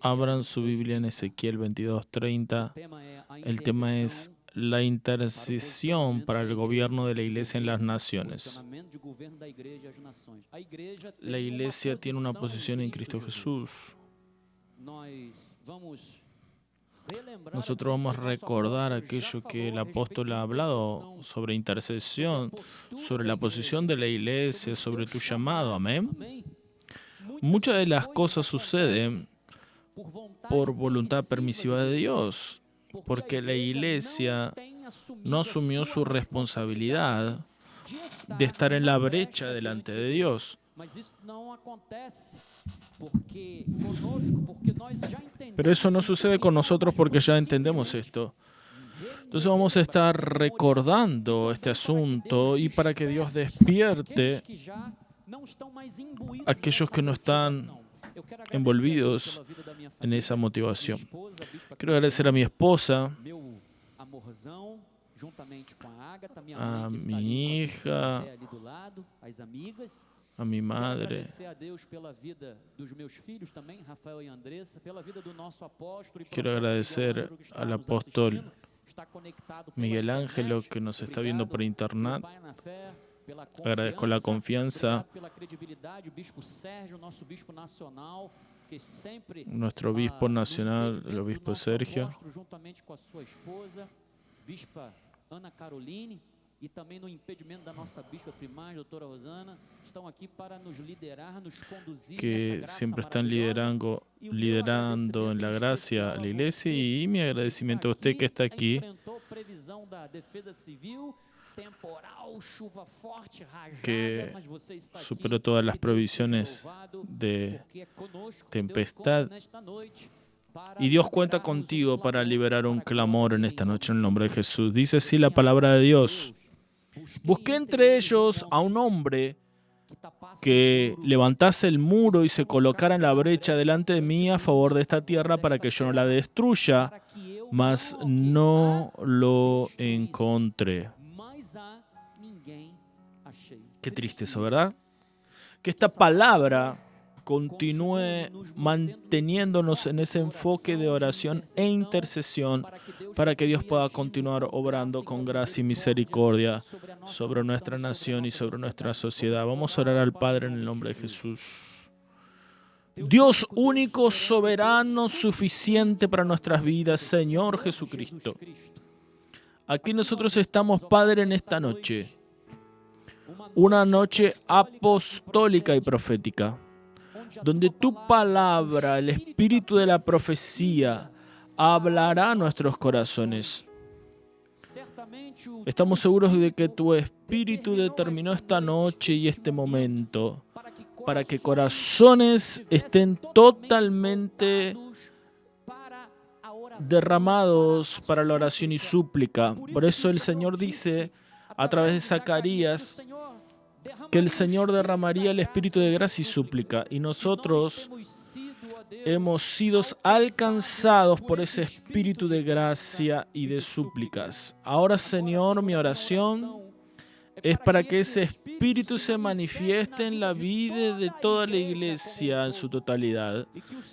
Abran su Biblia en Ezequiel 22:30. El tema es la intercesión para el gobierno de la Iglesia en las naciones. La Iglesia tiene una posición en Cristo Jesús. Nosotros vamos a recordar aquello que el apóstol ha hablado sobre intercesión, sobre la posición de la Iglesia, sobre tu llamado. Amén. Muchas de las cosas suceden por voluntad permisiva de Dios, porque la Iglesia no asumió su responsabilidad de estar en la brecha delante de Dios. Pero eso no sucede con nosotros porque ya entendemos esto. Entonces vamos a estar recordando este asunto y para que Dios despierte a aquellos que no están envolvidos en esa motivación. Quiero agradecer a mi esposa, a mi hija, a mi madre. Quiero agradecer al apóstol Miguel Ángelo que nos está viendo por internet. Agradezco la confianza. Nuestro obispo nacional, el obispo Sergio. E também no impedimento da nossa bispa primaz, doutora Rosana, estão aqui para nos liderar, nos conduzir que siempre están liderando en la gracia a la iglesia, y mi agradecimiento a usted que está aquí, que superó todas las provisiones de tempestad. Y Dios cuenta contigo para liberar un clamor en esta noche en el nombre de Jesús. Dice así la palabra de Dios. Busqué entre ellos a un hombre que levantase el muro y se colocara en la brecha delante de mí a favor de esta tierra para que yo no la destruya, mas no lo encontré. Qué triste eso, ¿verdad? Que esta palabra continúe manteniéndonos en ese enfoque de oración e intercesión para que Dios pueda continuar obrando con gracia y misericordia sobre nuestra nación y sobre nuestra sociedad. Vamos a orar al Padre en el nombre de Jesús. Dios único, soberano, suficiente para nuestras vidas, Señor Jesucristo. Aquí nosotros estamos, Padre, en esta noche. Una noche apostólica y profética, donde tu palabra, el espíritu de la profecía, hablará a nuestros corazones. Estamos seguros de que tu espíritu determinó esta noche y este momento para que corazones estén totalmente derramados para la oración y súplica. Por eso el Señor dice a través de Zacarías que el Señor derramaría el espíritu de gracia y súplica, y nosotros hemos sido alcanzados por ese espíritu de gracia y de súplicas. Ahora, Señor, mi oración es para que ese espíritu se manifieste en la vida de toda la iglesia en su totalidad,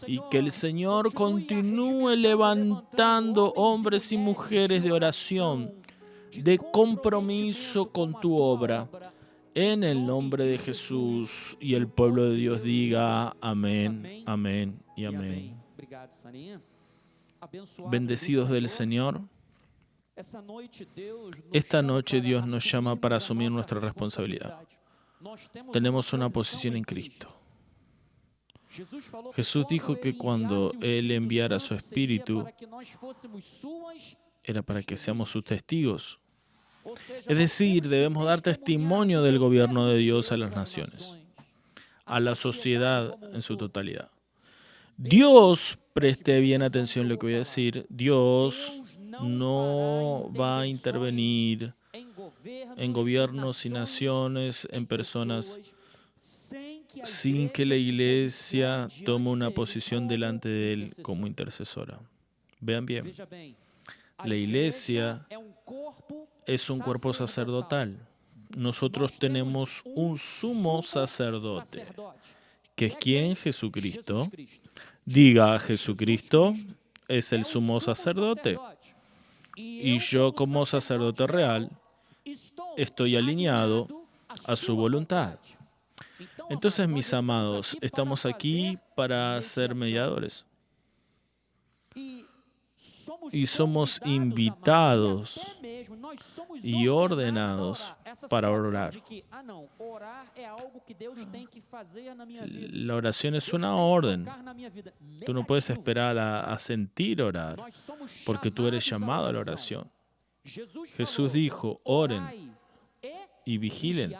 y que el Señor continúe levantando hombres y mujeres de oración, de compromiso con tu obra. En el nombre de Jesús, y el pueblo de Dios diga amén, amén y amén. Bendecidos del Señor, esta noche Dios nos llama para asumir nuestra responsabilidad. Tenemos una posición en Cristo. Jesús dijo que cuando Él enviara su Espíritu, era para que seamos sus testigos. Es decir, debemos dar testimonio del gobierno de Dios a las naciones, a la sociedad en su totalidad. Dios, preste bien atención a lo que voy a decir, Dios no va a intervenir en gobiernos y naciones, en personas, sin que la iglesia tome una posición delante de Él como intercesora. Vean bien, la iglesia es un cuerpo sacerdotal. Nosotros tenemos un sumo sacerdote, ¿Que es quién? Jesucristo. Diga, Jesucristo es el sumo sacerdote. Y yo como sacerdote real estoy alineado a su voluntad. Entonces, mis amados, estamos aquí para ser mediadores. Y somos invitados y ordenados para orar. La oración es una orden. Tú no puedes esperar a sentir orar, porque tú eres llamado a la oración. Jesús dijo, oren y vigilen.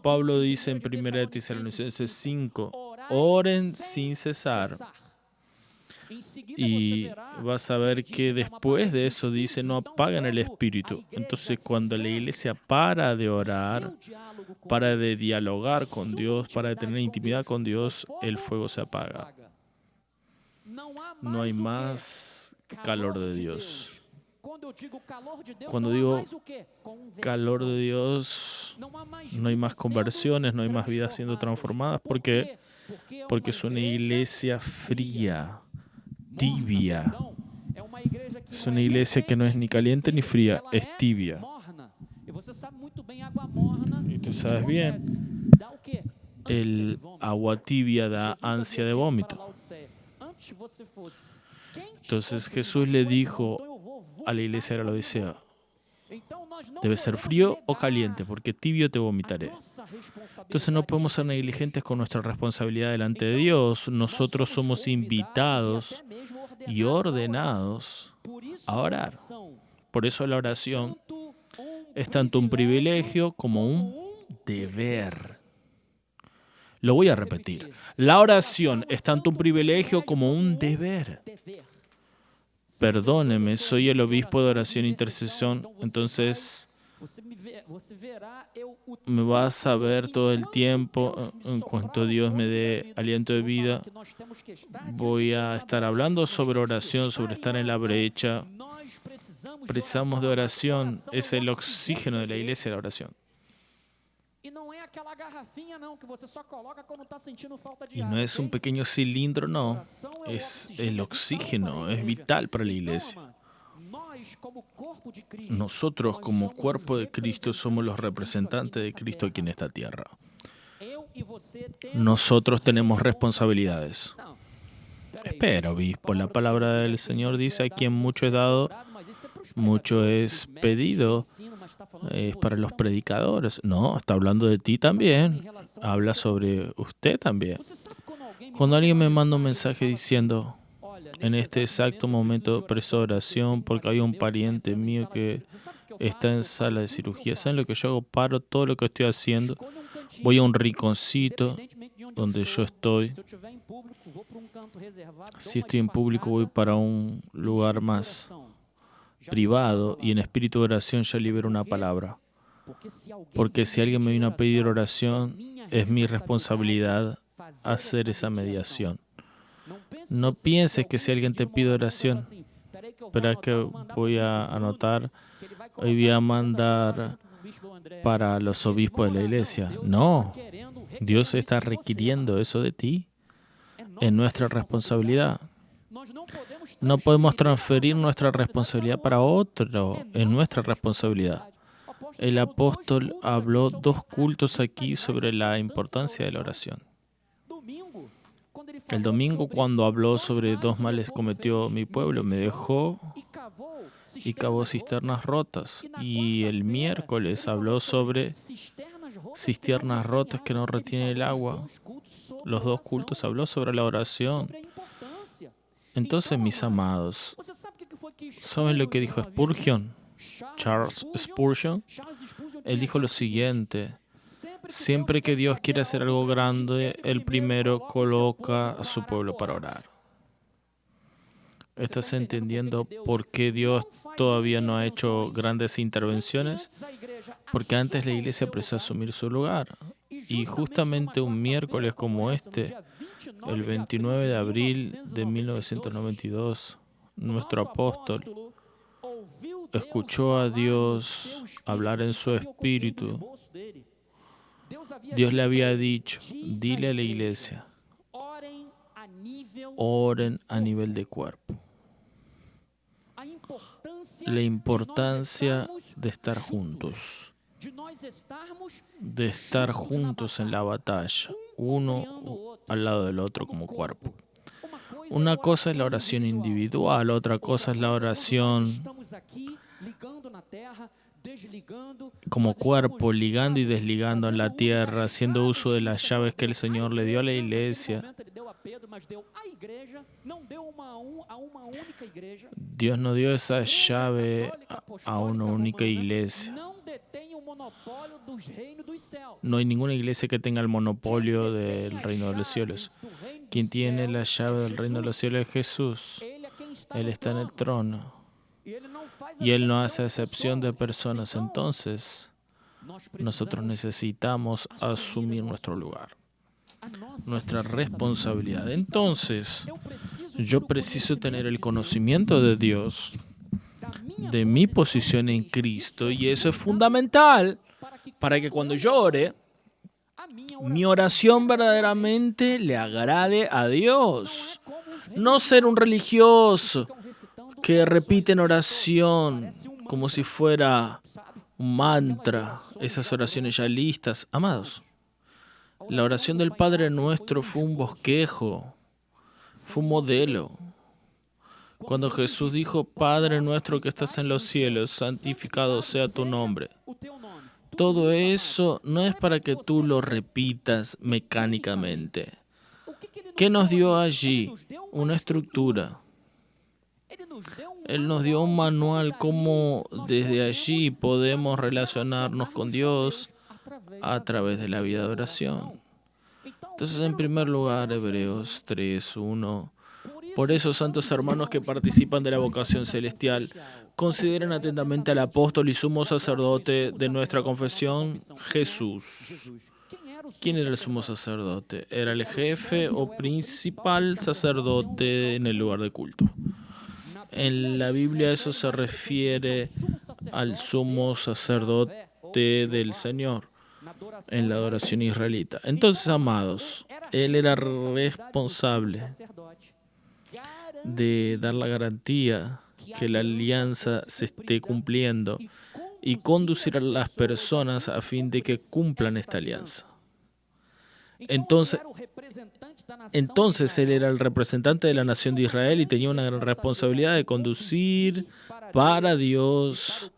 Pablo dice en 1 Tesalonicenses 5, oren sin cesar. Y vas a ver que después de eso dice, no apagan el espíritu. Entonces, cuando la iglesia para de orar, para de dialogar con Dios, para de tener intimidad con Dios, el fuego se apaga. No hay más calor de Dios. Cuando digo calor de Dios, no hay más conversiones, no hay más vidas siendo transformadas. ¿Por qué? Porque es una iglesia fría, tibia. Es una iglesia que no es ni caliente ni fría, es tibia. Y tú sabes bien, el agua tibia da ansia de vómito. Entonces Jesús le dijo a la iglesia de la Odisea, debe ser frío o caliente, porque tibio te vomitaré. Entonces no podemos ser negligentes con nuestra responsabilidad delante de Dios. Nosotros somos invitados y ordenados a orar. Por eso la oración es tanto un privilegio como un deber. Lo voy a repetir. La oración es tanto un privilegio como un deber. Perdóneme, soy el obispo de oración e intercesión, entonces me vas a ver todo el tiempo. En cuanto Dios me dé aliento de vida, voy a estar hablando sobre oración, sobre estar en la brecha. Precisamos de oración, es el oxígeno de la iglesia, la oración. Y no es un pequeño cilindro, no. Es el oxígeno, es vital para la iglesia. Nosotros, como cuerpo de Cristo, somos los representantes de Cristo aquí en esta tierra. Nosotros tenemos responsabilidades. Espera, obispo, la palabra del Señor dice, a quien mucho es dado, mucho es pedido. Es para los predicadores. No, está hablando de ti también. Habla sobre usted también. Cuando alguien me manda un mensaje diciendo, en este exacto momento presto oración porque hay un pariente mío que está en sala de cirugía, ¿saben lo que yo hago? Paro todo lo que estoy haciendo. Voy a un rinconcito donde yo estoy. Si estoy en público, voy para un lugar más privado y en espíritu de oración ya libero una palabra. Porque si alguien me viene a pedir oración, es mi responsabilidad hacer esa mediación. No pienses que si alguien te pide oración, espera que voy a anotar, hoy voy a mandar para los obispos de la iglesia. No, Dios está requiriendo eso de ti. Es nuestra responsabilidad. No podemos transferir nuestra responsabilidad para otro, es nuestra responsabilidad. El apóstol habló 2 cultos aquí sobre la importancia de la oración. El domingo, cuando habló sobre 2 males cometió mi pueblo, me dejó y cavó cisternas rotas. Y el miércoles habló sobre cisternas rotas que no retienen el agua. Los 2 cultos habló sobre la oración. Entonces, mis amados, ¿saben lo que dijo Spurgeon? Charles Spurgeon. Él dijo lo siguiente: siempre que Dios quiere hacer algo grande, Él primero coloca a su pueblo para orar. ¿Estás entendiendo por qué Dios todavía no ha hecho grandes intervenciones? Porque antes la iglesia precisó asumir su lugar. Y justamente un miércoles como este, el 29 de abril de 1992, nuestro apóstol escuchó a Dios hablar en su espíritu Dios le había dicho, dile a la iglesia, oren a nivel de cuerpo. La importancia de estar juntos, de estar juntos en la batalla, uno al lado del otro como cuerpo. Una cosa es la oración individual, otra cosa es la oración como cuerpo, ligando y desligando en la tierra, haciendo uso de las llaves que el Señor le dio a la iglesia. Dios no dio esa llave a una única iglesia. No hay ninguna iglesia que tenga el monopolio del reino de los cielos. Quien tiene la llave del reino de los cielos es Jesús. Él está en el trono. Y Él no hace excepción de personas. Entonces, nosotros necesitamos asumir nuestro lugar, nuestra responsabilidad. Entonces, yo preciso tener el conocimiento de Dios, de mi posición en Cristo, y eso es fundamental para que cuando yo ore, mi oración verdaderamente le agrade a Dios. No ser un religioso que repite en oración como si fuera un mantra, esas oraciones ya listas. Amados, la oración del Padre Nuestro fue un bosquejo, fue un modelo. Cuando Jesús dijo, Padre Nuestro que estás en los cielos, santificado sea tu nombre. Todo eso no es para que tú lo repitas mecánicamente. ¿Qué nos dio allí? Una estructura. Él nos dio un manual cómo desde allí podemos relacionarnos con Dios a través de la vida de oración. Entonces, en primer lugar, Hebreos 3:1. Por eso, santos hermanos que participan de la vocación celestial, consideren atentamente al apóstol y sumo sacerdote de nuestra confesión, Jesús. ¿Quién era el sumo sacerdote? Era el jefe o principal sacerdote en el lugar de culto. En la Biblia eso se refiere al sumo sacerdote del Señor en la adoración israelita. Entonces, amados, Él era responsable de dar la garantía que la alianza se esté cumpliendo y conducir a las personas a fin de que cumplan esta alianza. Entonces Él era el representante de la nación de Israel y tenía una gran responsabilidad de conducir para Dios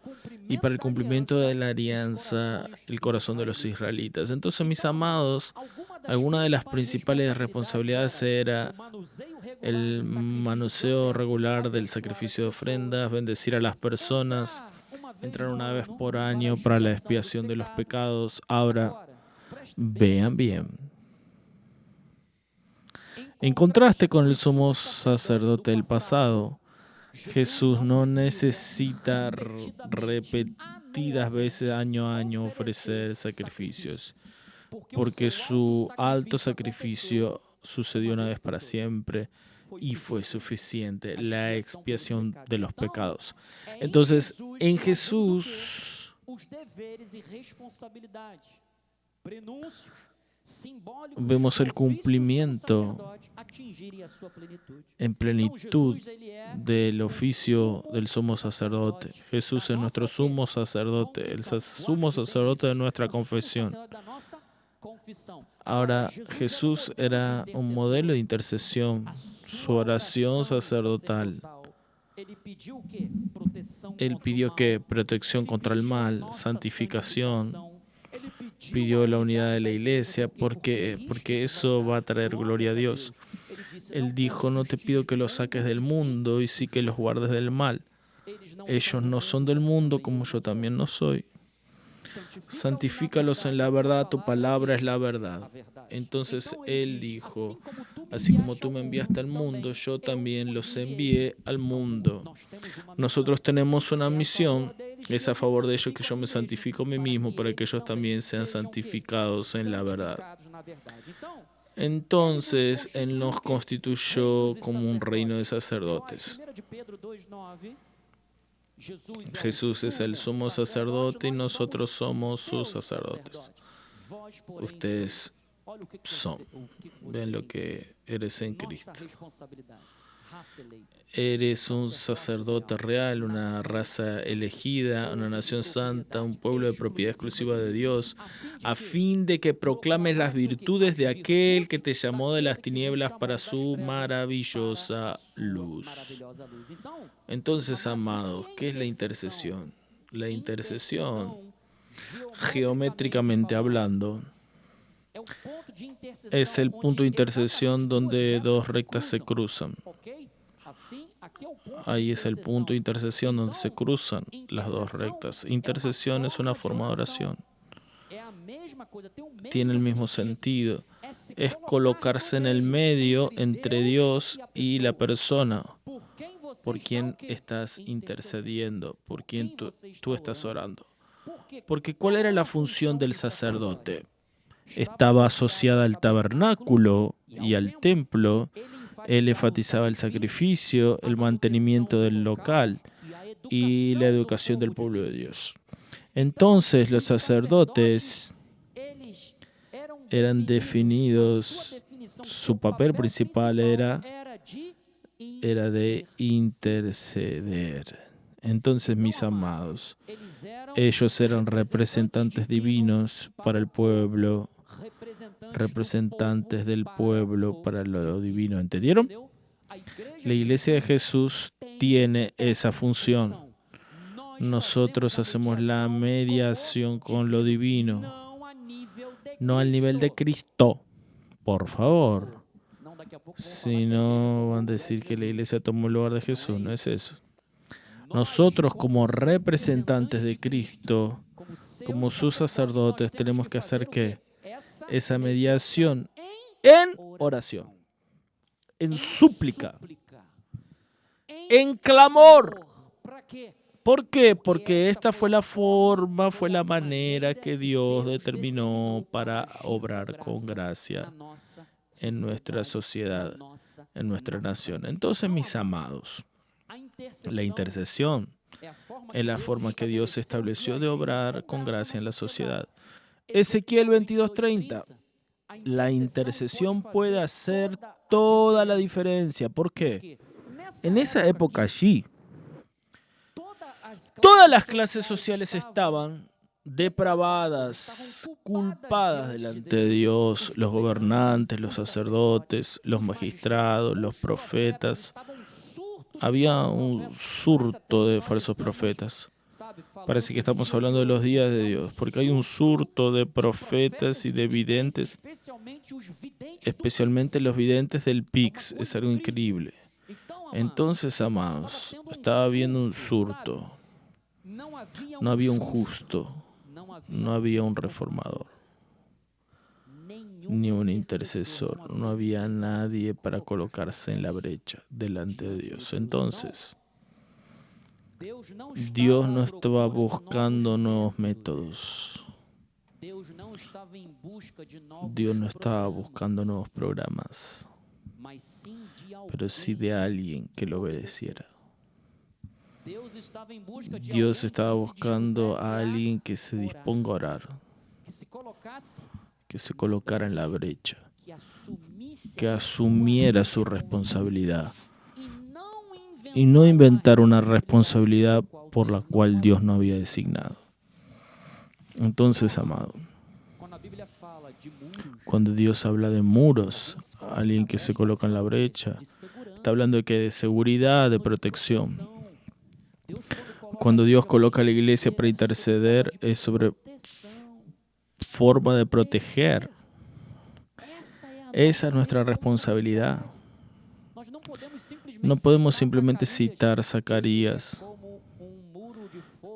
y para el cumplimiento de la alianza el corazón de los israelitas. Entonces, mis amados, alguna de las principales responsabilidades era el manoseo regular del sacrificio de ofrendas, bendecir a las personas, entrar una vez por año para la expiación de los pecados. Ahora, vean bien. En contraste con el sumo sacerdote del pasado, Jesús no necesita repetidas veces año a año ofrecer sacrificios, porque su alto sacrificio sucedió una vez para siempre y fue suficiente la expiación de los pecados. Entonces, en Jesús vemos el cumplimiento en plenitud del oficio del sumo sacerdote. Jesús es nuestro sumo sacerdote, el sumo sacerdote de nuestra confesión. Ahora, Jesús era un modelo de intercesión, su oración sacerdotal. Él pidió que protección contra el mal, santificación, pidió la unidad de la iglesia porque eso va a traer gloria a Dios. Él dijo, no te pido que los saques del mundo y sí que los guardes del mal. Ellos no son del mundo como yo también no soy. Santifícalos en la verdad, tu palabra es la verdad. Entonces Él dijo, así como tú me enviaste al mundo, yo también los envié al mundo. Nosotros tenemos una misión, es a favor de ellos que yo me santifico a mí mismo para que ellos también sean santificados en la verdad. Entonces Él nos constituyó como un reino de sacerdotes. Jesús es el sumo sacerdote y nosotros somos sus sacerdotes. Vós, porém, ustedes olha o que son. você, o que você Ven lo é. que eres en Nossa Cristo. responsabilidade. Raça eleita. Eres un sacerdote real, una raza elegida, una nación santa, un pueblo de propiedad exclusiva de Dios, a fin de que proclames las virtudes de aquel que te llamó de las tinieblas para su maravillosa luz. Entonces, amados, ¿qué es la intercesión? La intercesión, geométricamente hablando, es el punto de intercesión donde dos rectas se cruzan. Ahí es el punto de intercesión donde se cruzan las dos rectas. Intercesión es una forma de oración. Tiene el mismo sentido. Es colocarse en el medio entre Dios y la persona por quien estás intercediendo, por quien tú estás orando. Porque ¿cuál era la función del sacerdote? Estaba asociada al tabernáculo y al templo. Él enfatizaba el sacrificio, el mantenimiento del local y la educación del pueblo de Dios. Entonces los sacerdotes eran definidos, su papel principal era de interceder. Entonces, mis amados, ellos eran representantes divinos para el pueblo, representantes del pueblo para lo divino. ¿Entendieron? La Iglesia de Jesús tiene esa función. Nosotros hacemos la mediación con lo divino, no al nivel de Cristo, por favor. Si no, van a decir que la Iglesia tomó el lugar de Jesús. No es eso. Nosotros, como representantes de Cristo, como sus sacerdotes, tenemos que hacer ¿qué? Esa mediación en oración, en súplica, en clamor. ¿Por qué? Porque esta fue la forma, fue la manera que Dios determinó para obrar con gracia en nuestra sociedad, en nuestra nación. Entonces, mis amados, la intercesión es la forma que Dios estableció de obrar con gracia en la sociedad. Ezequiel 22:30. La intercesión puede hacer toda la diferencia. ¿Por qué? En esa época allí, todas las clases sociales estaban depravadas, culpadas delante de Dios, los gobernantes, los sacerdotes, los magistrados, los profetas. Había un surto de falsos profetas. Parece que estamos hablando de los días de Dios, porque hay un surto de profetas y de videntes, especialmente los videntes del PIX. Es algo increíble. Entonces, amados, estaba habiendo un surto. No había un justo, no había un reformador, ni un intercesor. No había nadie para colocarse en la brecha delante de Dios. Entonces, Dios no estaba buscando nuevos métodos. Dios no estaba buscando nuevos programas, pero sí de alguien que lo obedeciera. Dios estaba buscando a alguien que se disponga a orar, que se colocara en la brecha, que asumiera su responsabilidad y no inventar una responsabilidad por la cual Dios no había designado. Entonces, amado, cuando Dios habla de muros, alguien que se coloca en la brecha, está hablando de que de seguridad, de protección. Cuando Dios coloca a la iglesia para interceder, es sobre forma de proteger. Esa es nuestra responsabilidad. No podemos simplemente citar Zacarías.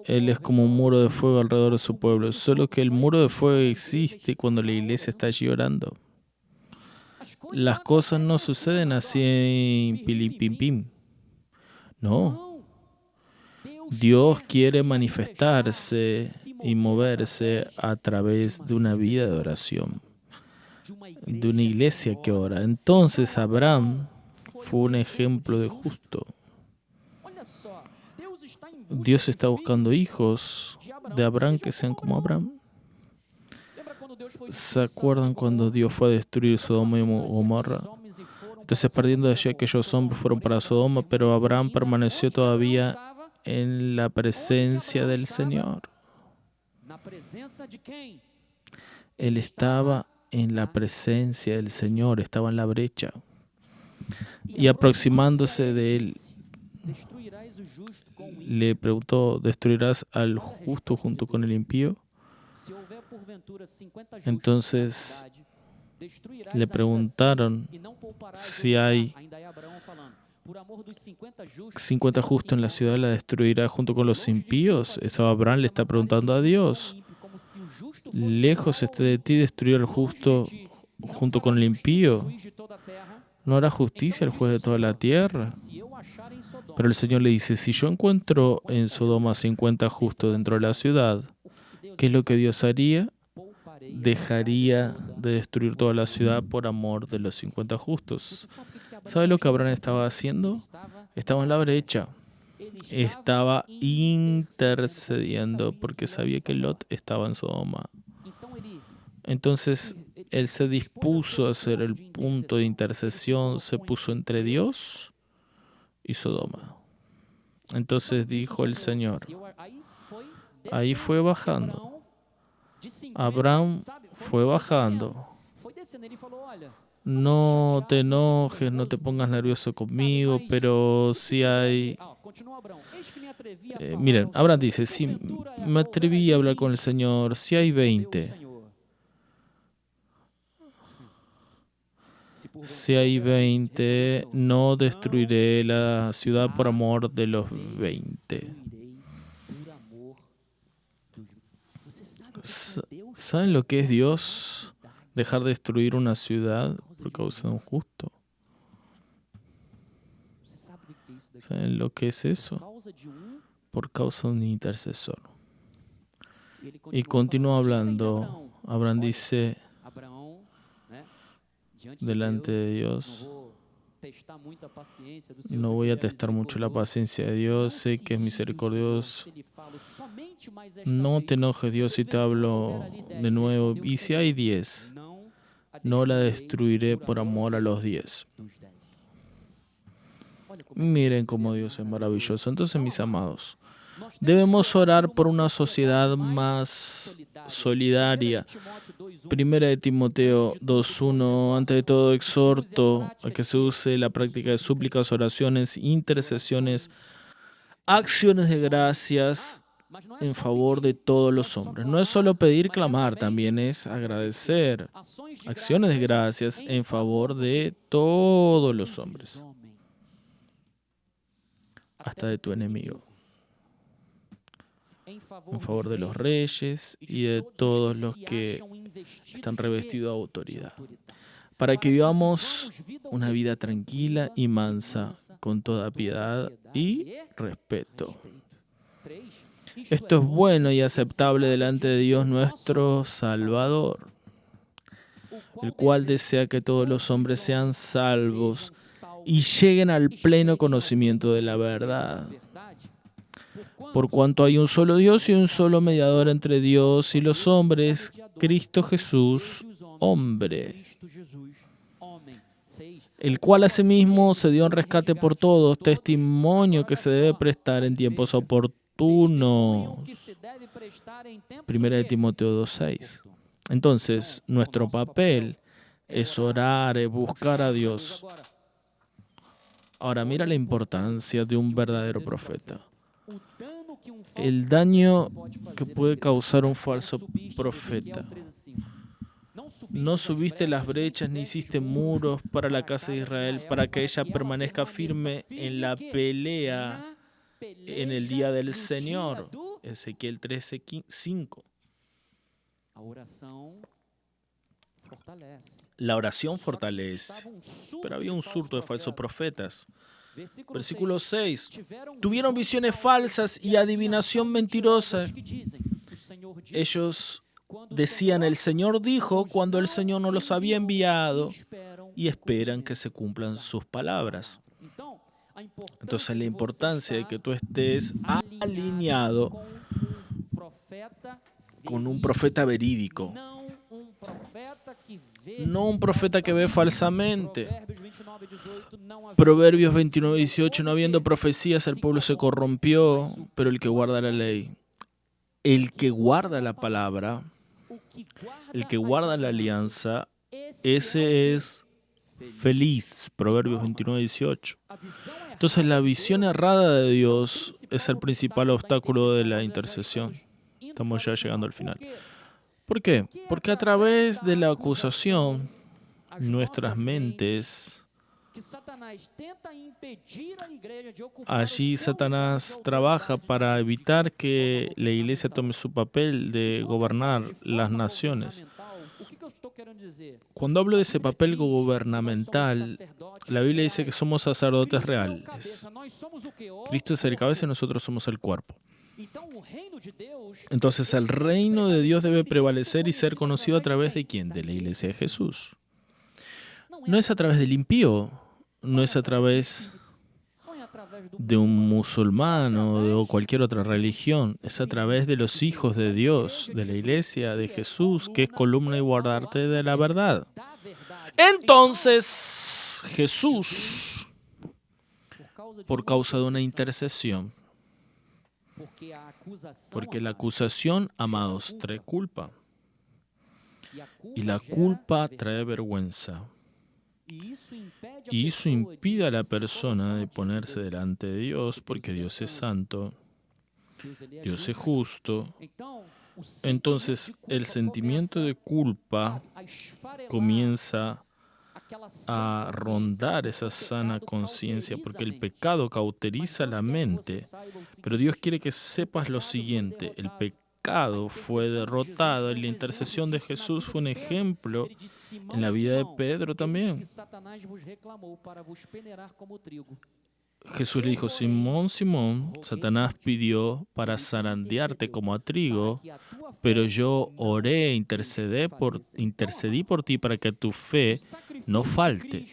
Él es como un muro de fuego alrededor de su pueblo. Solo que el muro de fuego existe cuando la iglesia está allí orando. Las cosas no suceden así, pim, pim, pim. No. Dios quiere manifestarse y moverse a través de una vida de oración, de una iglesia que ora. Entonces Abraham fue un ejemplo de justo. Dios está buscando hijos de Abraham que sean como Abraham. ¿Se acuerdan cuando Dios fue a destruir Sodoma y Gomorra? Entonces, partiendo de allí, aquellos hombres fueron para Sodoma, pero Abraham permaneció todavía en la presencia del Señor. Él estaba en la presencia del Señor, estaba en la brecha. Y aproximándose de él, le preguntó, ¿destruirás al justo junto con el impío? Entonces le preguntaron si hay 50 justos en la ciudad, ¿la destruirá junto con los impíos? Eso Abraham le está preguntando a Dios. Lejos esté de ti destruir al justo junto con el impío. ¿No hará justicia el juez de toda la tierra? Pero el Señor le dice, si yo encuentro en Sodoma 50 justos dentro de la ciudad, ¿qué es lo que Dios haría? Dejaría de destruir toda la ciudad por amor de los 50 justos. ¿Sabe lo que Abraham estaba haciendo? Estaba en la brecha. Estaba intercediendo porque sabía que Lot estaba en Sodoma. Entonces, él se dispuso a hacer el punto de intercesión, se puso entre Dios y Sodoma. Entonces dijo el Señor, ahí fue bajando. Abraham fue bajando. No te enojes, no te pongas nervioso conmigo, pero si hay... miren, Abraham dice, si me atreví a hablar con el Señor, si hay 20. Si hay 20, no destruiré la ciudad por amor de los 20. ¿Saben lo que es Dios? Dejar de destruir una ciudad por causa de un justo. ¿Saben lo que es eso? Por causa de un intercesor. Y continúa hablando. Abraham dice, delante de Dios, no voy a testar mucho la paciencia de Dios, sé que es misericordioso. No te enojes, Dios, si te hablo de nuevo. Y si hay 10, no la destruiré por amor a los 10. Miren cómo Dios es maravilloso. Entonces, mis amados, debemos orar por una sociedad más solidaria. Primera de Timoteo 2:1. Ante todo, exhorto a que se use la práctica de súplicas, oraciones, intercesiones, acciones de gracias en favor de todos los hombres. No es solo pedir, clamar, también es agradecer. Acciones de gracias en favor de todos los hombres, hasta de tu enemigo, en favor de los reyes y de todos los que están revestidos de autoridad, para que vivamos una vida tranquila y mansa, con toda piedad y respeto. Esto es bueno y aceptable delante de Dios nuestro Salvador, el cual desea que todos los hombres sean salvos y lleguen al pleno conocimiento de la verdad. Por cuanto hay un solo Dios y un solo mediador entre Dios y los hombres, Cristo Jesús, hombre, el cual asimismo se dio en rescate por todos, testimonio que se debe prestar en tiempos oportunos. Primera de Timoteo 2:6. Entonces, nuestro papel es orar, es buscar a Dios. Ahora, mira la importancia de un verdadero profeta. El daño que puede causar un falso profeta. No subiste las brechas ni hiciste muros para la casa de Israel para que ella permanezca firme en la pelea en el día del Señor. Ezequiel 13:5. La oración fortalece, pero había un surto de falsos profetas. Versículo 6. Tuvieron visiones falsas y adivinación mentirosa. Ellos decían, el Señor dijo, cuando el Señor no los había enviado, y esperan que se cumplan sus palabras. Entonces, la importancia de que tú estés alineado con un profeta verídico, No un profeta que ve falsamente. Provérbios Proverbios 29:18, no habiendo profecías, el pueblo se corrompió, pero el que guarda la ley, el que guarda la palabra, el que guarda la alianza, ese es feliz. Proverbios 29:18. Entonces la visión errada de Dios es el principal obstáculo de la intercesión. Estamos ya llegando al final. ¿Por qué? Porque a través de la acusación, nuestras mentes, allí Satanás trabaja para evitar que la iglesia tome su papel de gobernar las naciones. Cuando hablo de ese papel gubernamental, la Biblia dice que somos sacerdotes reales. Cristo es el cabeza y nosotros somos el cuerpo. Entonces el reino de Dios debe prevalecer y ser conocido a través de ¿quién? De la iglesia de Jesús. No es a través del impío, no es a través de un musulmán o de cualquier otra religión, es a través de los hijos de Dios, de la iglesia de Jesús, que es columna y guardarte de la verdad. Entonces, Jesús, por causa de una intercesión, porque la acusación, amados, trae culpa, y la culpa trae vergüenza. Y eso impide a la persona de ponerse delante de Dios, porque Dios es santo, Dios es justo. Entonces el sentimiento de culpa comienza a rondar esa sana conciencia, porque el pecado cauteriza la mente. Pero Dios quiere que sepas lo siguiente: el pecado fue derrotado y la intercesión de Jesús fue un ejemplo en la vida de Pedro también. Jesús le dijo: Simón, Simón, Satanás pidió para zarandearte como a trigo, pero yo oré, intercedí por ti para que tu fe no falte.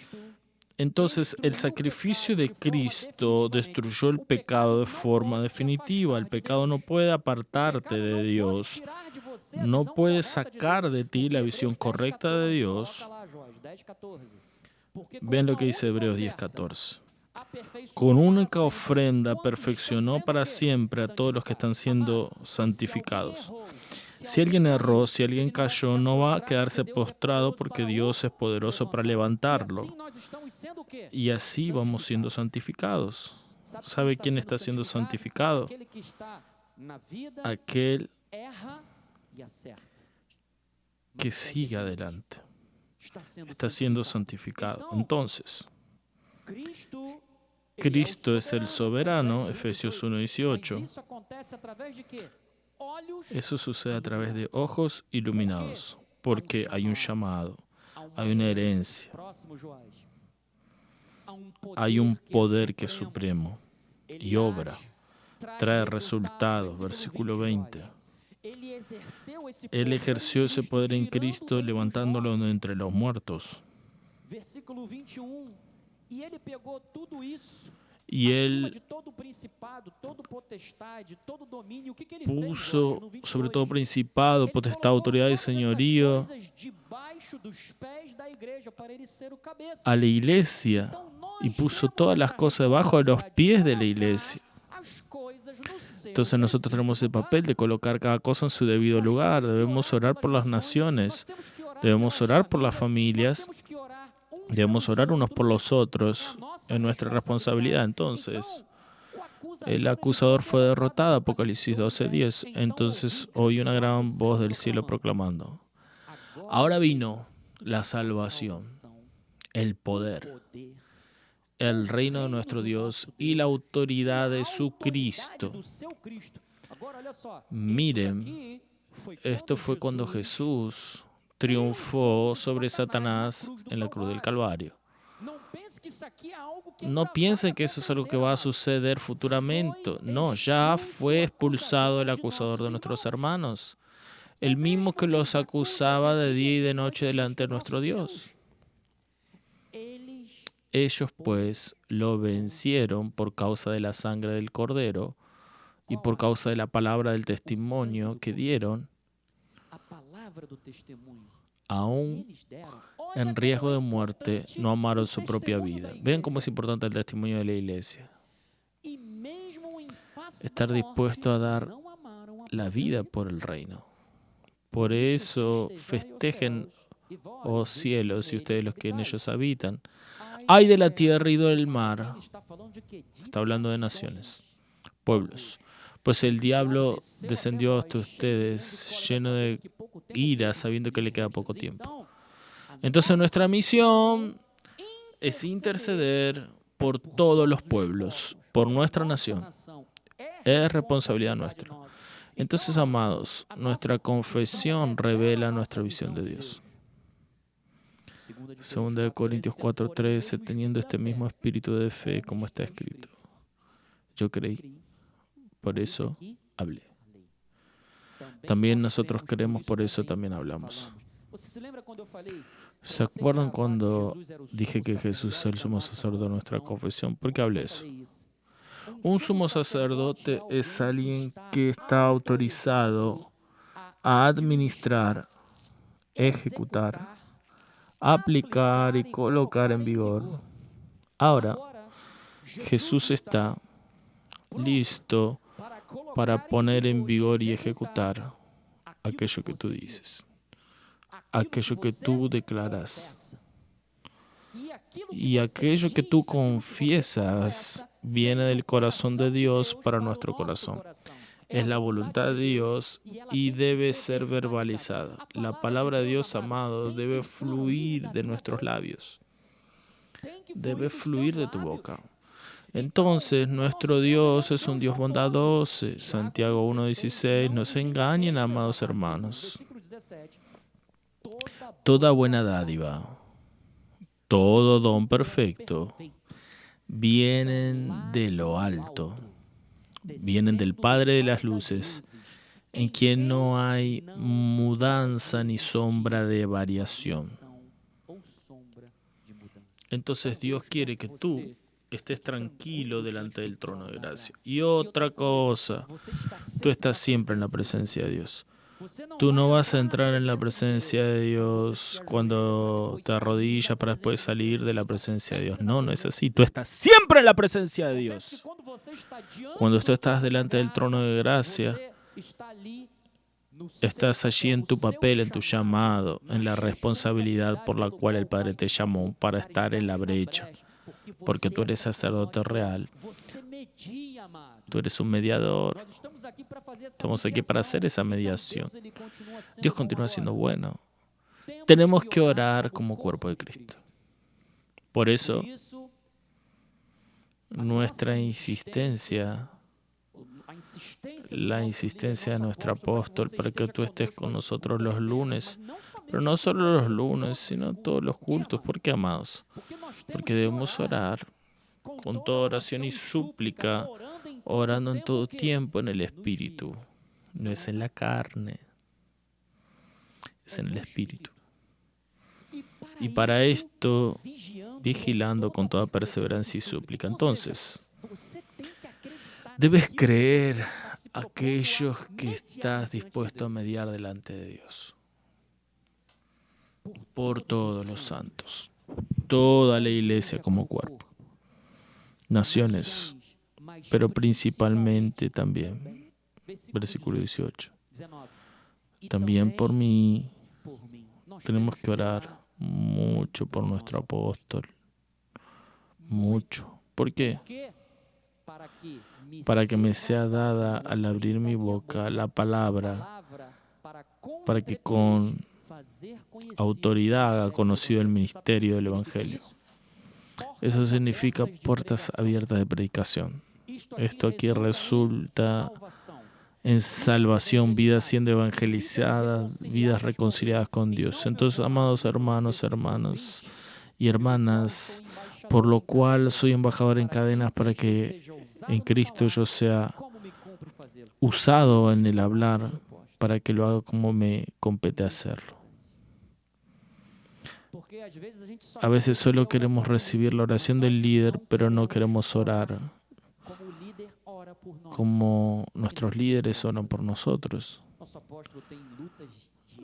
Entonces, el sacrificio de Cristo destruyó el pecado de forma definitiva. El pecado no puede apartarte de Dios, no puede sacar de ti la visión correcta de Dios. Vean lo que dice Hebreos 10:14. Con única ofrenda perfeccionó para siempre a todos los que están siendo santificados. Si alguien erró, si alguien cayó, no va a quedarse postrado, porque Dios es poderoso para levantarlo. Y así vamos siendo santificados. ¿Sabe quién está siendo santificado? Aquel que sigue adelante. Está siendo santificado. Entonces, Cristo es el soberano, Efesios 1:18. Eso sucede a través de ojos iluminados, porque hay un llamado, hay una herencia, hay un poder que es supremo y obra, trae resultados. Versículo 20. Él ejerció ese poder en Cristo levantándolo de entre los muertos. Y Él puso sobre todo principado, potestad, autoridad y señorío a la iglesia, y puso todas las cosas debajo de los pies de la iglesia. Entonces nosotros tenemos el papel de colocar cada cosa en su debido lugar. Debemos orar por las naciones, debemos orar por las familias, debemos orar unos por los otros. Es nuestra responsabilidad. Entonces, el acusador fue derrotado, Apocalipsis 12:10. Entonces oí una gran voz del cielo proclamando: ahora vino la salvación, el poder, el reino de nuestro Dios y la autoridad de su Cristo. Miren, esto fue cuando Jesús triunfó sobre Satanás en la cruz del Calvario. No piensen que eso es algo que va a suceder futuramente. No, ya fue expulsado el acusador de nuestros hermanos, el mismo que los acusaba de día y de noche delante de nuestro Dios. Ellos pues lo vencieron por causa de la sangre del Cordero y por causa de la palabra del testimonio que dieron. aún en riesgo de muerte, no amaron su propia vida. Vean cómo es importante el testimonio de la iglesia. Estar dispuesto a dar la vida por el reino. Por eso festejen, oh cielos, y ustedes los que en ellos habitan. Ay de la tierra y del mar. Está hablando de naciones, pueblos. Pues el diablo descendió hasta ustedes lleno de ira, sabiendo que le queda poco tiempo. Entonces nuestra misión es interceder por todos los pueblos, por nuestra nación. Es responsabilidad nuestra. Entonces, amados, nuestra confesión revela nuestra visión de Dios. 2 Corintios 4:13, teniendo este mismo espíritu de fe, como está escrito. Yo creí, por eso hablé. También nosotros creemos, por eso también hablamos. ¿Se acuerdan cuando dije que Jesús es el sumo sacerdote de nuestra confesión? ¿Por qué hablé eso? Un sumo sacerdote es alguien que está autorizado a administrar, ejecutar, aplicar y colocar en vigor. Ahora, Jesús está listo para poner en vigor y ejecutar aquello que tú dices, aquello que tú declaras. Y aquello que tú confiesas viene del corazón de Dios para nuestro corazón. Es la voluntad de Dios y debe ser verbalizada. La palabra de Dios, amados, debe fluir de nuestros labios. Debe fluir de tu boca. Entonces, nuestro Dios es un Dios bondadoso. Santiago 1:16. No se engañen, amados hermanos. Toda buena dádiva, todo don perfecto, vienen de lo alto, vienen del Padre de las luces, en quien no hay mudanza ni sombra de variación. Entonces Dios quiere que tú estés tranquilo delante del trono de gracia. Y otra cosa, tú estás siempre en la presencia de Dios. Tú no vas a entrar en la presencia de Dios cuando te arrodillas para después salir de la presencia de Dios. No, no es así. Tú estás siempre en la presencia de Dios. Cuando tú estás delante del trono de gracia, estás allí en tu papel, en tu llamado, en la responsabilidad por la cual el Padre te llamó para estar en la brecha. Porque tú eres sacerdote real. Tú eres un mediador. Estamos aquí para hacer esa mediación. Dios continúa siendo bueno. Tenemos que orar como cuerpo de Cristo. Por eso, nuestra insistencia, la insistencia de nuestro apóstol para que tú estés con nosotros los lunes, pero no solo los lunes, sino todos los cultos. ¿Por qué, amados? Porque debemos orar con toda oración y súplica, orando en todo tiempo en el Espíritu. No es en la carne, es en el Espíritu. Y para esto, vigilando con toda perseverancia y súplica. Entonces, debes creer aquellos que estás dispuesto a mediar delante de Dios. Por todos los santos, toda la iglesia como cuerpo. Naciones, pero principalmente también, versículo 18, también por mí. Tenemos que orar mucho por nuestro apóstol, mucho. ¿Por qué? Para que me sea dada al abrir mi boca la palabra, para que con autoridad haga conocido el ministerio del Evangelio. Eso significa puertas abiertas de predicación. Esto aquí resulta en salvación, vidas siendo evangelizadas, vidas reconciliadas con Dios. Entonces, amados hermanos, hermanas y hermanas, por lo cual soy embajador en cadenas para que en Cristo yo sea usado en el hablar, para que lo haga como me compete hacerlo. A veces solo queremos recibir la oración del líder, pero no queremos orar como nuestros líderes oran por nosotros.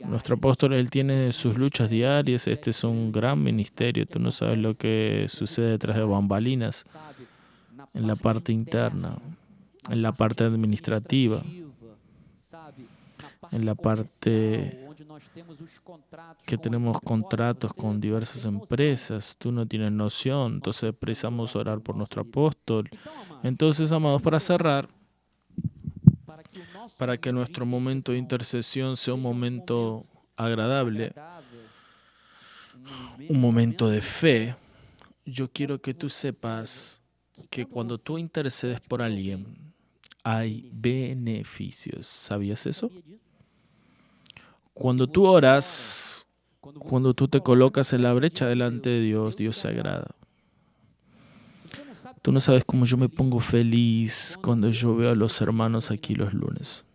Nuestro apóstol, él tiene sus luchas diarias. Este es un gran ministerio. Tú no sabes lo que sucede detrás de bambalinas, en la parte interna, en la parte administrativa, en la parte que tenemos contratos con diversas empresas. Tú no tienes noción. Entonces precisamos orar por nuestro apóstol. Entonces, amados, para cerrar, para que nuestro momento de intercesión sea un momento agradable, un momento de fe, yo quiero que tú sepas que cuando tú intercedes por alguien, hay beneficios. ¿Sabías eso? Cuando tú oras, cuando tú te colocas en la brecha delante de Dios, Dios se agrada. Tú no sabes cómo yo me pongo feliz cuando yo veo a los hermanos aquí los lunes.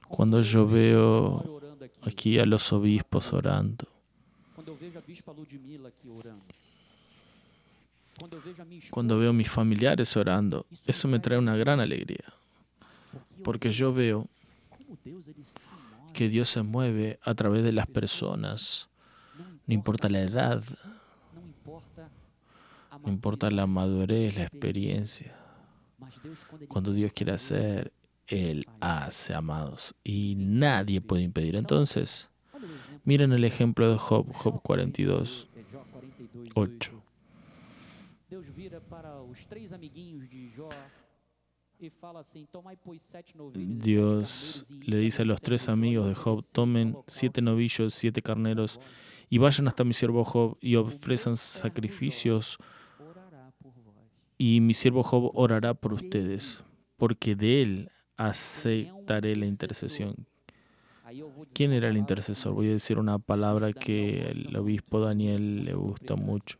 Cuando yo veo aquí a los obispos orando. Cuando veo a mis familiares orando. Eso me trae una gran alegría. Porque yo veo que Dios se mueve a través de las personas. No importa la edad. No importa la madurez, la experiencia. Cuando Dios quiere hacer, Él hace, amados. Y nadie puede impedir. Entonces, miren el ejemplo de Job, Job 42, 8. Dios le dice a los 3 amigos de Job, tomen 7 novillos, 7 carneros, y vayan hasta mi siervo Job y ofrezcan sacrificios, y mi siervo Job orará por ustedes, porque de él aceptaré la intercesión. ¿Quién era el intercesor? Voy a decir una palabra que el obispo Daniel le gusta mucho.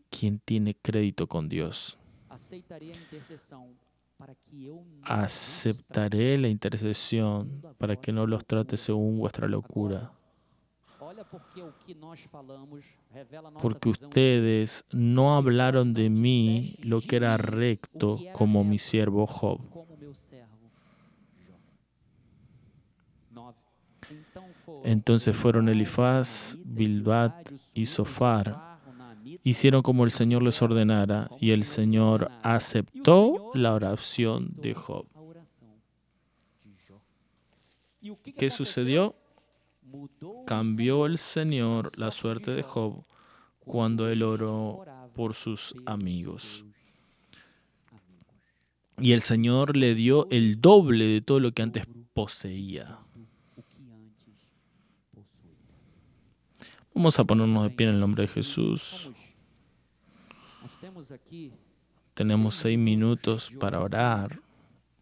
¿Quién tiene crédito con Dios? Aceptaré la intercesión para que no los trate según vuestra locura. Porque ustedes no hablaron de mí lo que era recto como mi siervo Job. Entonces fueron Elifaz, Bildad y Zofar. Hicieron como el Señor les ordenara, y el Señor aceptó la oración de Job. ¿Qué sucedió? Cambió el Señor la suerte de Job cuando él oró por sus amigos. Y el Señor le dio el doble de todo lo que antes poseía. Vamos a ponernos de pie en el nombre de Jesús. Tenemos 6 minutos para orar,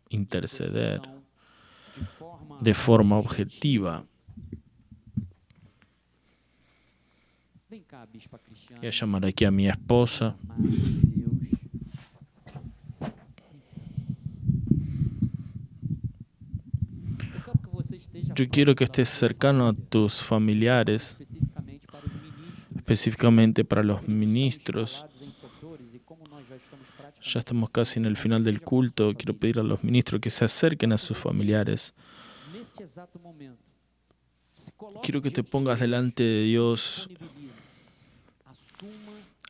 interceder de forma objetiva. Voy a llamar aquí a mi esposa. Yo quiero que estés cercano a tus familiares, específicamente para los ministros. Ya estamos casi en el final del culto. Quiero pedir a los ministros que se acerquen a sus familiares. Quiero que te pongas delante de Dios.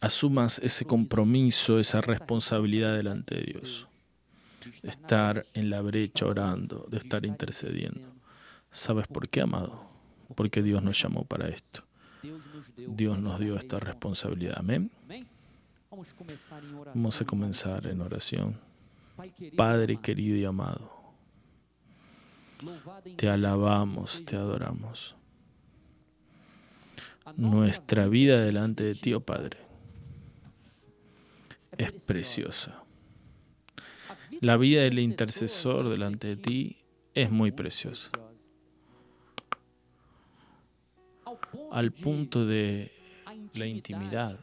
Asumas ese compromiso, esa responsabilidad delante de Dios. De estar en la brecha orando, de estar intercediendo. ¿Sabes por qué, amado? Porque Dios nos llamó para esto. Dios nos dio esta responsabilidad. Amén. Vamos a comenzar en oración. Padre querido y amado, te alabamos, te adoramos. Nuestra vida delante de ti, oh Padre, es preciosa. La vida del intercesor delante de ti es muy preciosa. Al punto de la intimidad,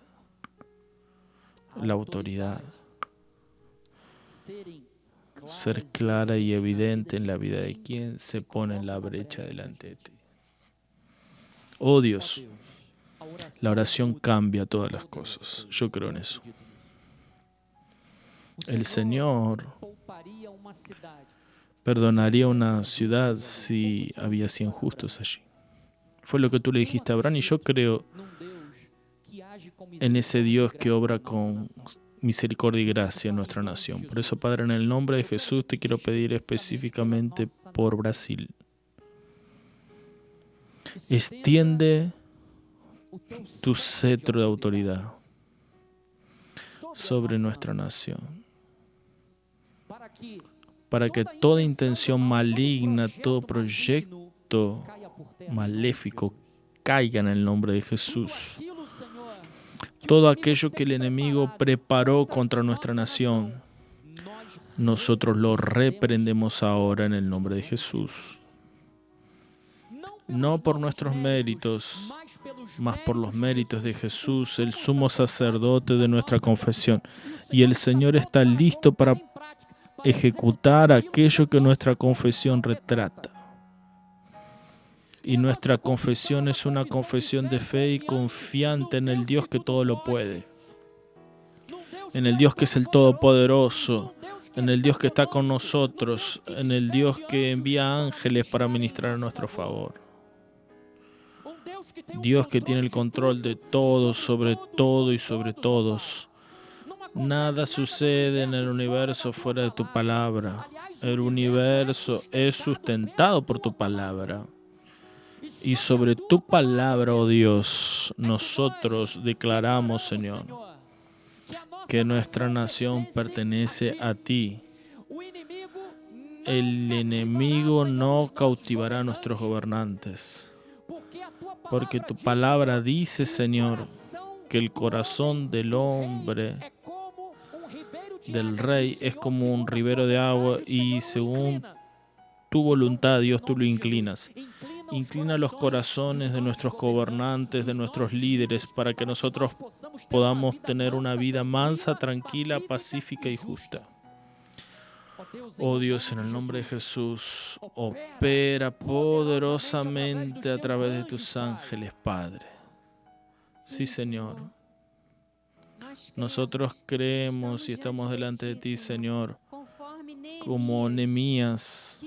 la autoridad, ser clara y evidente en la vida de quien se pone en la brecha delante de ti. Oh Dios, la oración cambia todas las cosas. Yo creo en eso. El Señor perdonaría una ciudad si había 100 justos allí. Fue lo que tú le dijiste a Abraham y yo creo en ese Dios que obra con misericordia y gracia en nuestra nación. Por eso, Padre, en el nombre de Jesús te quiero pedir específicamente por Brasil. Extiende tu cetro de autoridad sobre nuestra nación, para que toda intención maligna, todo proyecto maléfico caiga en el nombre de Jesús. Todo aquello que el enemigo preparó contra nuestra nación, nosotros lo reprendemos ahora en el nombre de Jesús. No por nuestros méritos, mas por los méritos de Jesús, el sumo sacerdote de nuestra confesión. Y el Señor está listo para ejecutar aquello que nuestra confesión retrata. Y nuestra confesión es una confesión de fe y confiante en el Dios que todo lo puede, en el Dios que es el Todopoderoso, en el Dios que está con nosotros, en el Dios que envía ángeles para ministrar a nuestro favor. Dios que tiene el control de todo, sobre todo y sobre todos. Nada sucede en el universo fuera de tu palabra. El universo es sustentado por tu palabra. Y sobre tu palabra, oh Dios, nosotros declaramos, Señor, que nuestra nación pertenece a ti. El enemigo no cautivará a nuestros gobernantes, porque tu palabra dice, Señor, que el corazón del hombre, del rey, es como un ribero de agua y según tu voluntad, Dios, tú lo inclinas. Inclina los corazones de nuestros gobernantes, de nuestros líderes, para que nosotros podamos tener una vida mansa, tranquila, pacífica y justa. Oh Dios, en el nombre de Jesús, opera poderosamente a través de tus ángeles, Padre. Sí, Señor. Nosotros creemos y estamos delante de ti, Señor, como Nehemías,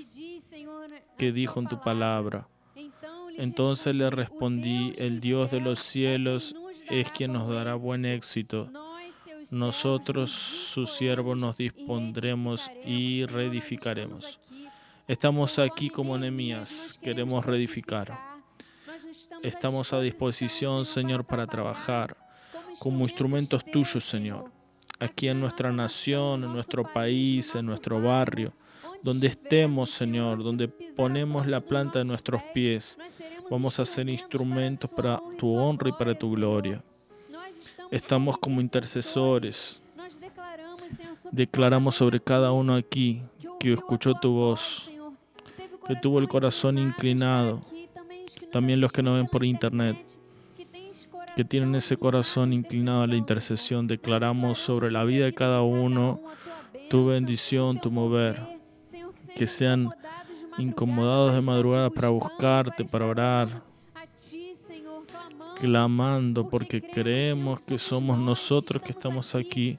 que dijo en tu palabra. Entonces le respondí, el Dios de los cielos es quien nos dará buen éxito. Nosotros, sus siervos, nos dispondremos y reedificaremos. Estamos aquí como Nehemías, queremos reedificar. Estamos a disposición, Señor, para trabajar como instrumentos tuyos, Señor, aquí en nuestra nación, en nuestro país, en nuestro barrio. Donde estemos, Señor, donde ponemos la planta de nuestros pies, vamos a ser instrumentos para tu honra y para tu gloria. Estamos como intercesores. Declaramos sobre cada uno aquí que escuchó tu voz, que tuvo el corazón inclinado. También los que nos ven por internet, que tienen ese corazón inclinado a la intercesión. Declaramos sobre la vida de cada uno tu bendición, tu mover. Que sean incomodados de madrugada para buscarte, para orar, clamando, porque creemos que somos nosotros que estamos aquí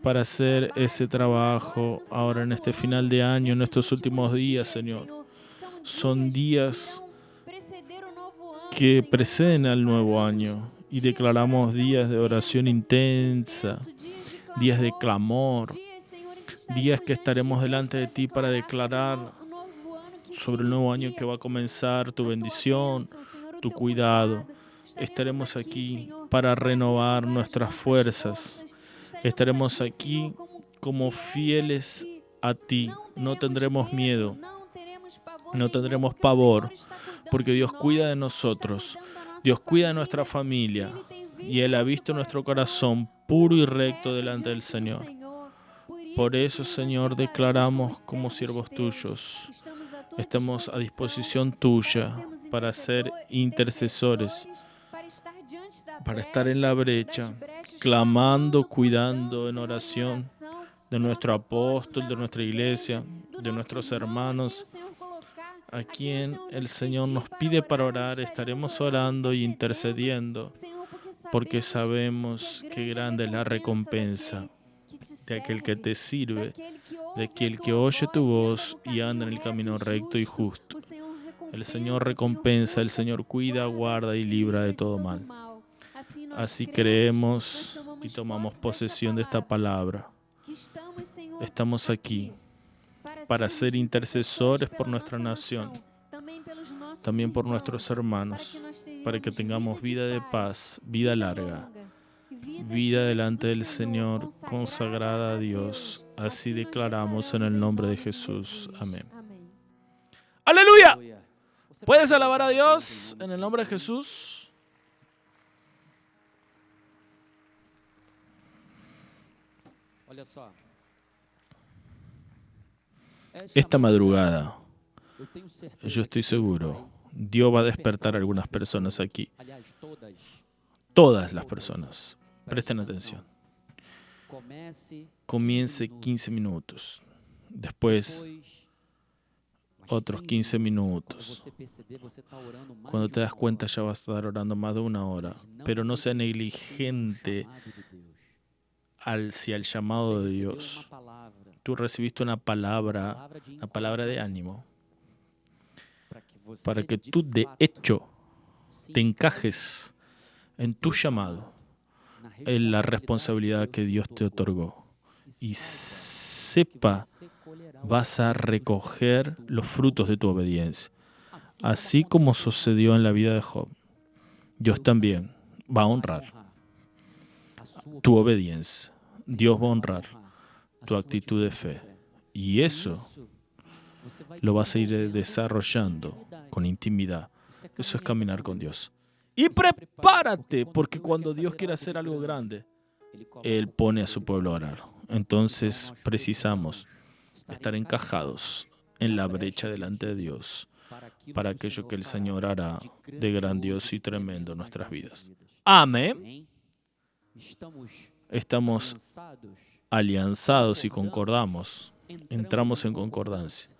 para hacer ese trabajo ahora en este final de año, en estos últimos días, Señor. Son días que preceden al nuevo año y declaramos días de oración intensa, días de clamor, días que estaremos delante de ti para declarar sobre el nuevo año que va a comenzar, tu bendición, tu cuidado. Estaremos aquí para renovar nuestras fuerzas. Estaremos aquí como fieles a ti. No tendremos miedo, no tendremos pavor, porque Dios cuida de nosotros. Dios cuida de nuestra familia y Él ha visto nuestro corazón puro y recto delante del Señor. Por eso, Señor, declaramos como siervos tuyos. Estamos a disposición tuya para ser intercesores, para estar en la brecha, clamando, cuidando en oración de nuestro apóstol, de nuestra iglesia, de nuestros hermanos, a quien el Señor nos pide para orar. Estaremos orando y intercediendo, porque sabemos que grande es la recompensa. de aquel que te sirve, de aquel que oye tu voz y anda en el camino recto y justo. El Señor recompensa, el Señor cuida, guarda y libra de todo mal. Así creemos y tomamos posesión de esta palabra. Estamos aquí para ser intercesores por nuestra nación, también por nuestros hermanos, para que tengamos vida de paz, vida larga, vida delante del Señor, consagrada a Dios. Así declaramos en el nombre de Jesús. Amén. ¡Aleluya! ¿Puedes alabar a Dios en el nombre de Jesús? Olha só. Esta madrugada, Eu tenho certeza yo estoy que Deus seguro, Dios va a despertar a algunas personas aquí. aliás, Todas las personas. Presten atención. comece Comience 15 minutos. Después, depois, mais otros 15 15 Quando minutos. você perceber, você está orando mais Cuando de te das uma cuenta hora, ya vas a estar orando más de una hora. mas Pero no sea negligencie o negligente chamado de Deus. hacia el llamado Você de recebeu Dios. uma palavra, Tú recibiste una palabra de ánimo, para que tú de hecho te encajes en tu llamado, en la responsabilidad que Dios te otorgó. Y sepa, vas a recoger los frutos de tu obediencia. Así como sucedió en la vida de Job, Dios también va a honrar tu obediencia. Dios va a honrar tu actitud de fe. Y eso lo vas a ir desarrollando con intimidad. Eso es caminar con Dios. Y prepárate, porque cuando Dios quiere hacer algo grande, Él pone a su pueblo a orar. Entonces precisamos estar encajados en la brecha delante de Dios para aquello que el Señor hará de grandioso y tremendo en nuestras vidas. Amén. Estamos alianzados y concordamos. Entramos en concordancia.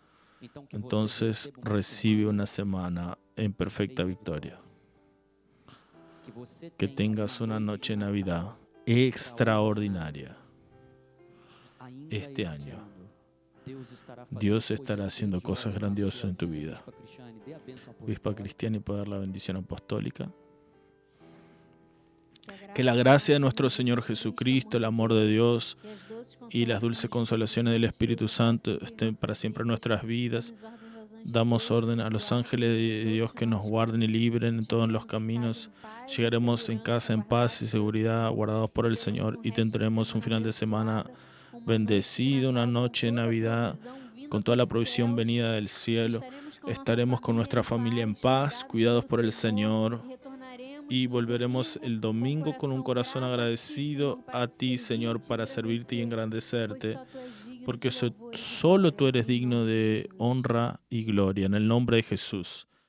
Entonces recibe una semana en perfecta victoria. Que tengas una noche de Navidad extraordinaria. Este año, Dios estará haciendo cosas grandiosas en tu vida. Bispa Cristiana, y poder la bendición apostólica. Que la gracia de nuestro Señor Jesucristo, el amor de Dios y las dulces consolaciones del Espíritu Santo estén para siempre en nuestras vidas. Damos orden a los ángeles de Dios que nos guarden y libren en todos los caminos. Llegaremos en casa en paz y seguridad, guardados por el Señor, y tendremos un final de semana bendecido, una noche de Navidad con toda la provisión venida del cielo. Estaremos con nuestra familia en paz, cuidados por el Señor, y volveremos el domingo con un corazón agradecido a ti, Señor, para servirte y engrandecerte, porque solo tú eres digno de honra y gloria. En el nombre de Jesús.